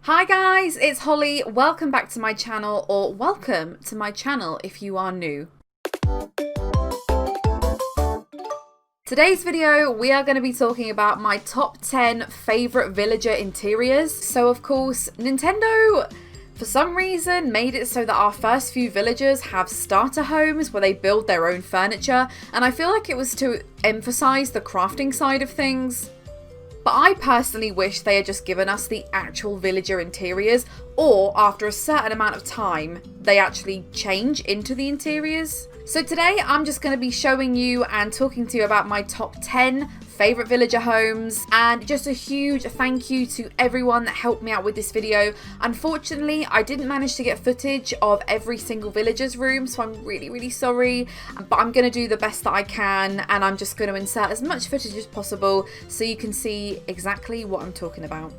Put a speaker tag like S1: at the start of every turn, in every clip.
S1: Hi guys, it's Holly. Welcome back to my channel, or welcome to my channel if you are new. Today's video, we are going to be talking about my top 10 favourite villager interiors. So of course, Nintendo, for some reason, made it so that our first few villagers have starter homes where they build their own furniture, and I feel like it was to emphasise the crafting side of things. But I personally wish they had just given us the actual villager interiors, or after a certain amount of time, they actually change into the interiors. So today I'm just going to be showing you and talking to you about my top 10 favourite villager homes, and just a huge thank you to everyone that helped me out with this video. Unfortunately, I didn't manage to get footage of every single villager's room, so I'm really sorry, but I'm going to do the best that I can, and I'm just going to insert as much footage as possible so you can see exactly what I'm talking about.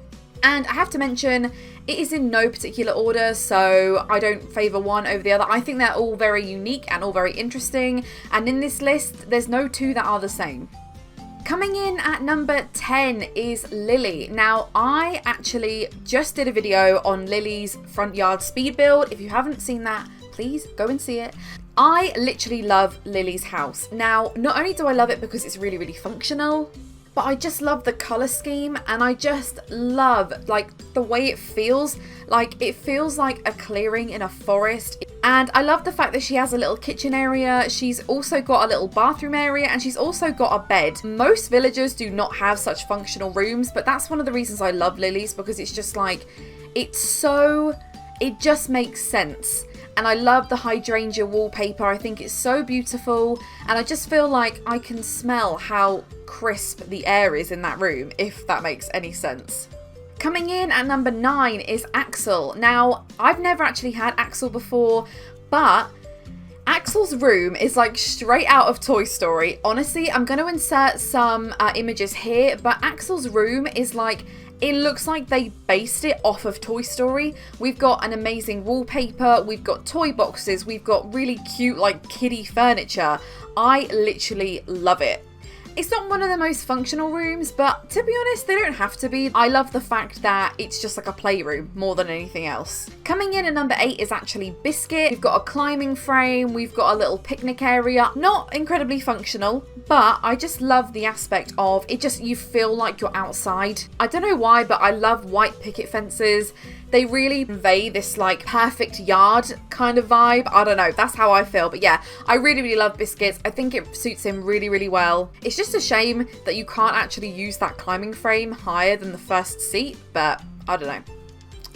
S1: And I have to mention, it is in no particular order, so I don't favour one over the other. I think they're all very unique and all very interesting, and in this list, there's no two that are the same. Coming in at number 10 is Lily. Now, I actually just did a video on Lily's front yard speed build. If you haven't seen that, please go and see it. I literally love Lily's house. Now, not only do I love it because it's really functional, but I just love the colour scheme, and I just love like the way it feels. Like, it feels like a clearing in a forest. And I love the fact that she has a little kitchen area. She's also got a little bathroom area, and she's also got a bed. Most villagers do not have such functional rooms, but that's one of the reasons I love Lily's, because it's just like, it just makes sense. And I love the hydrangea wallpaper. I think it's so beautiful, and I just feel like I can smell how crisp the air is in that room, if that makes any sense. Coming in at number 9 is Axel. Now, I've never actually had Axel before, but Axel's room is like straight out of Toy Story. Honestly, I'm going to insert some images here, but Axel's room is like, it looks like they based it off of Toy Story. We've got an amazing wallpaper, we've got toy boxes, we've got really cute like kiddie furniture. I literally love it. It's not one of the most functional rooms, but to be honest, they don't have to be. I love the fact that it's just like a playroom more than anything else. Coming in at number 8 is actually Biscuit. We've got a climbing frame, we've got a little picnic area. Not incredibly functional, but I just love the aspect of it. Just, you feel like you're outside. I don't know why, but I love white picket fences. They really convey this like perfect yard kind of vibe. I don't know, that's how I feel. But yeah, I really love Biscuits. I think it suits him really well. It's just a shame that you can't actually use that climbing frame higher than the first seat, but I don't know.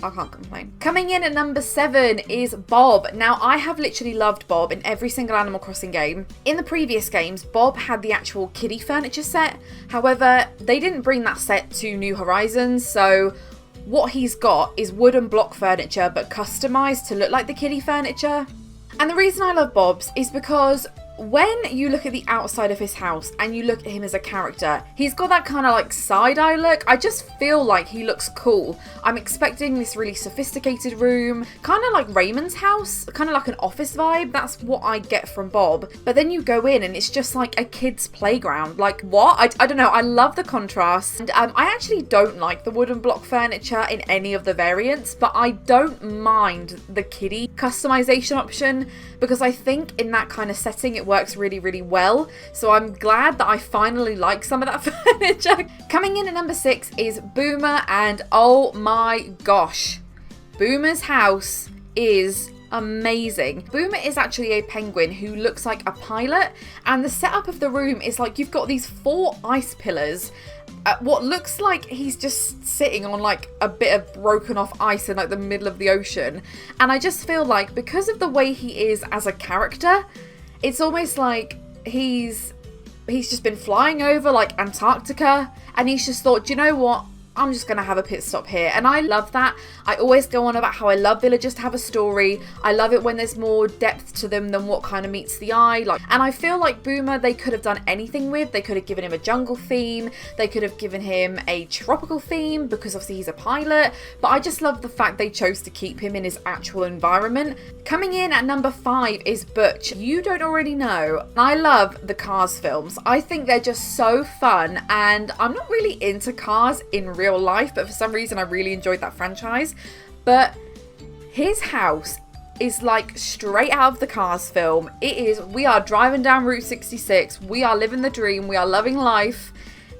S1: I can't complain. Coming in at number 7 is Bob. Now, I have literally loved Bob in every single Animal Crossing game. In the previous games, Bob had the actual kiddie furniture set. However, they didn't bring that set to New Horizons, so what he's got is wooden block furniture but customized to look like the kiddie furniture. And the reason I love Bob's is because when you look at the outside of his house and you look at him as a character, he's got that kind of like side-eye look. I just feel like he looks cool. I'm expecting this really sophisticated room, kind of like Raymond's house, kind of like an office vibe. That's what I get from Bob. But then you go in and it's just like a kid's playground. Like, what? I don't know. I love the contrast. And I actually don't like the wooden block furniture in any of the variants, but I don't mind the kiddie customization option, because I think in that kind of setting it works really well. So I'm glad that I finally like some of that furniture. Coming in at number 6 is Boomer, and oh my gosh, Boomer's house is amazing. Boomer is actually a penguin who looks like a pilot, and the setup of the room is like you've got these 4 ice pillars. What looks like he's just sitting on like a bit of broken off ice in like the middle of the ocean. And I just feel like because of the way he is as a character, it's almost like he's just been flying over like Antarctica, and he's just thought, do you know what? I'm just going to have a pit stop here. And I love that. I always go on about how I love villagers to have a story. I love it when there's more depth to them than what kind of meets the eye. And I feel like Boomer, they could have done anything with. They could have given him a jungle theme. They could have given him a tropical theme, because obviously he's a pilot. But I just love the fact they chose to keep him in his actual environment. Coming in at number 5 is Butch. You don't already know, I love the Cars films. I think they're just so fun, and I'm not really into cars in real real life, but for some reason I really enjoyed that franchise. But his house is like straight out of the Cars film. It is, we are driving down Route 66, we are living the dream, we are loving life.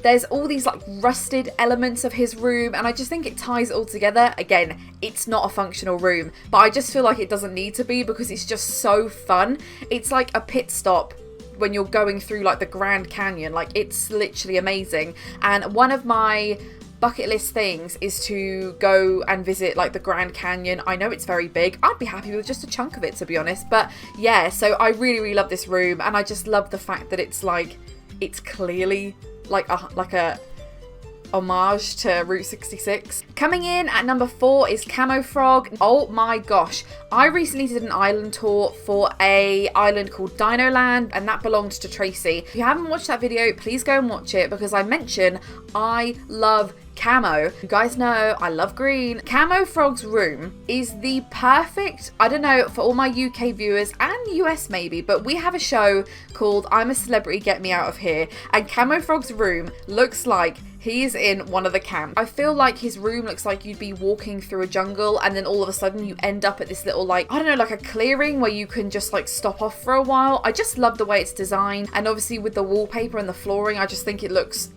S1: There's all these like rusted elements of his room, and I just think it ties it all together. Again, it's not a functional room, but I just feel like it doesn't need to be because it's just so fun. It's like a pit stop when you're going through like the Grand Canyon. Like, it's literally amazing. And one of my bucket list things is to go and visit like the Grand Canyon. I know it's very big. I'd be happy with just a chunk of it, to be honest. But yeah, so I really, really love this room, and I just love the fact that it's like, it's clearly like a homage to Route 66. Coming in at number 4 is Camo Frog. Oh my gosh, I recently did an island tour for a island called Dino Land, and that belonged to Tracy. If you haven't watched that video, please go and watch it, because I mention I love camo. You guys know I love green. Camo Frog's room is the perfect, I don't know, for all my UK viewers and US maybe, but we have a show called I'm a Celebrity, Get Me Out of Here, and Camo Frog's room looks like he is in one of the camps. I feel like his room looks like you'd be walking through a jungle, and then all of a sudden you end up at this little, like, I don't know, like a clearing where you can just like stop off for a while. I just love the way it's designed, and obviously with the wallpaper and the flooring, I just think it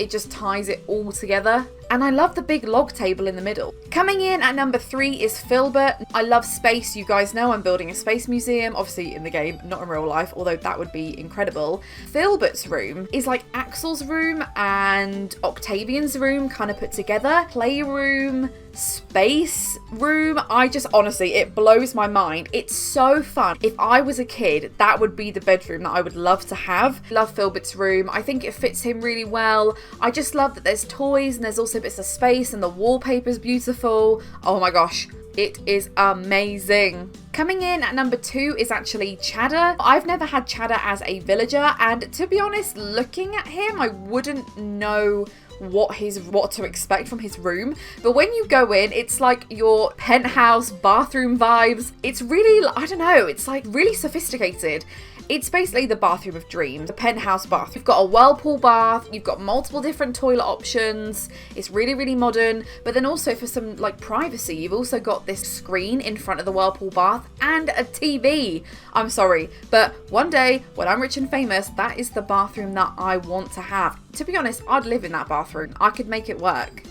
S1: just ties it all together. And I love the big log table in the middle. Coming in at number 3 is Filbert. I love space. You guys know I'm building a space museum, obviously in the game, not in real life, although that would be incredible. Filbert's room is like Axel's room and Octavian's room kind of put together. Playroom, space room. I just, honestly, it blows my mind. It's so fun. If I was a kid, that would be the bedroom that I would love to have. Love Filbert's room. I think it fits him really well. I just love that there's toys and there's also bits of space, and the wallpaper's beautiful. Oh my gosh, it is amazing. Coming in at number 2 is actually Cheddar. I've never had Cheddar as a villager, and to be honest, looking at him, I wouldn't know what to expect from his room. But when you go in, it's like your penthouse bathroom vibes. It's really, I don't know, it's like really sophisticated. It's basically the bathroom of dreams, the penthouse bath. You've got a whirlpool bath, you've got multiple different toilet options. It's really, really modern. But then also for some like privacy, you've also got this screen in front of the whirlpool bath and a TV. I'm sorry, but one day when I'm rich and famous, that is the bathroom that I want to have. To be honest, I'd live in that bathroom. I could make it work.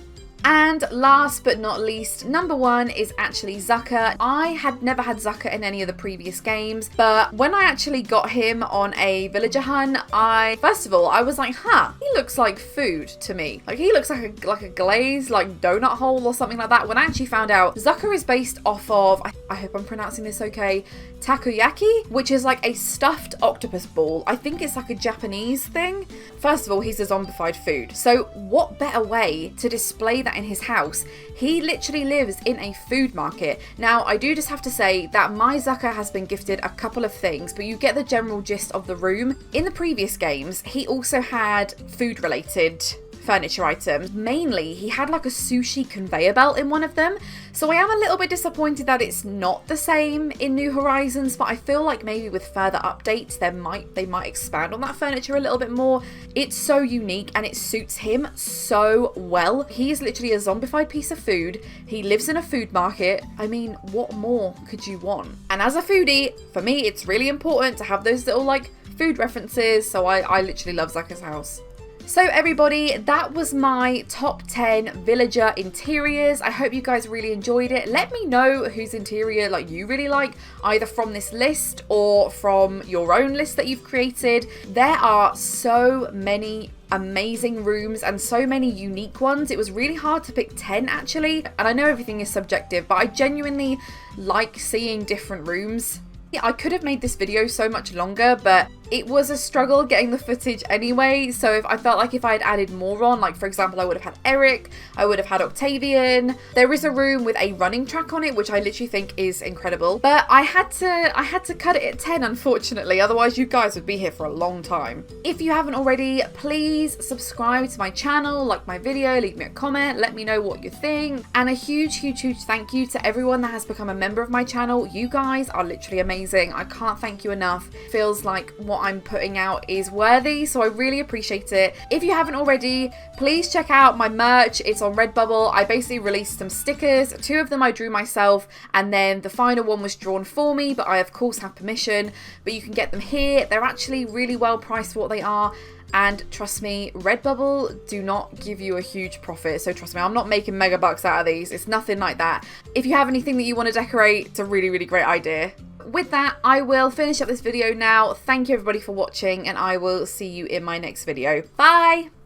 S1: And last but not least, number 1 is actually Zucker. I had never had Zucker in any of the previous games, but when I actually got him on a villager hunt, first of all, I was like, he looks like food to me. Like, he looks like a glazed, like, donut hole or something like that. When I actually found out, Zucker is based off of, I hope I'm pronouncing this okay, takoyaki, which is like a stuffed octopus ball. I think it's like a Japanese thing. First of all, he's a zombified food. So what better way to display that in his house? He literally lives in a food market. Now, I do just have to say that my Zucker has been gifted a couple of things, but you get the general gist of the room. In the previous games, he also had food related furniture items. Mainly, he had like a sushi conveyor belt in one of them. So I am a little bit disappointed that it's not the same in New Horizons, but I feel like maybe with further updates, they might expand on that furniture a little bit more. It's so unique and it suits him so well. He is literally a zombified piece of food. He lives in a food market. I mean, what more could you want? And as a foodie, for me, it's really important to have those little like food references. So I literally love Zucker's house. So everybody, that was my top 10 villager interiors. I hope you guys really enjoyed it. Let me know whose interior like you really like, either from this list or from your own list that you've created. There are so many amazing rooms and so many unique ones. It was really hard to pick 10 actually, and I know everything is subjective, but I genuinely like seeing different rooms. I could have made this video so much longer, but it was a struggle getting the footage anyway. So I felt like if I had added more on, like for example, I would have had Eric, I would have had Octavian. There is a room with a running track on it, which I literally think is incredible. But I had to cut it at 10, unfortunately. Otherwise, you guys would be here for a long time. If you haven't already, please subscribe to my channel, like my video, leave me a comment, let me know what you think. And a huge, huge, huge thank you to everyone that has become a member of my channel. You guys are literally amazing. I can't thank you enough. Feels like what what I'm putting out is worthy, so I really appreciate it. If you haven't already, please check out my merch. It's on Redbubble. I basically released some stickers. 2 of them I drew myself, and then the final one was drawn for me, but I of course have permission. But you can get them here. They're actually really well priced for what they are. And trust me, Redbubble do not give you a huge profit. So trust me, I'm not making mega bucks out of these. It's nothing like that. If you have anything that you want to decorate, it's a really, really great idea. With that, I will finish up this video now. Thank you everybody for watching, and I will see you in my next video. Bye!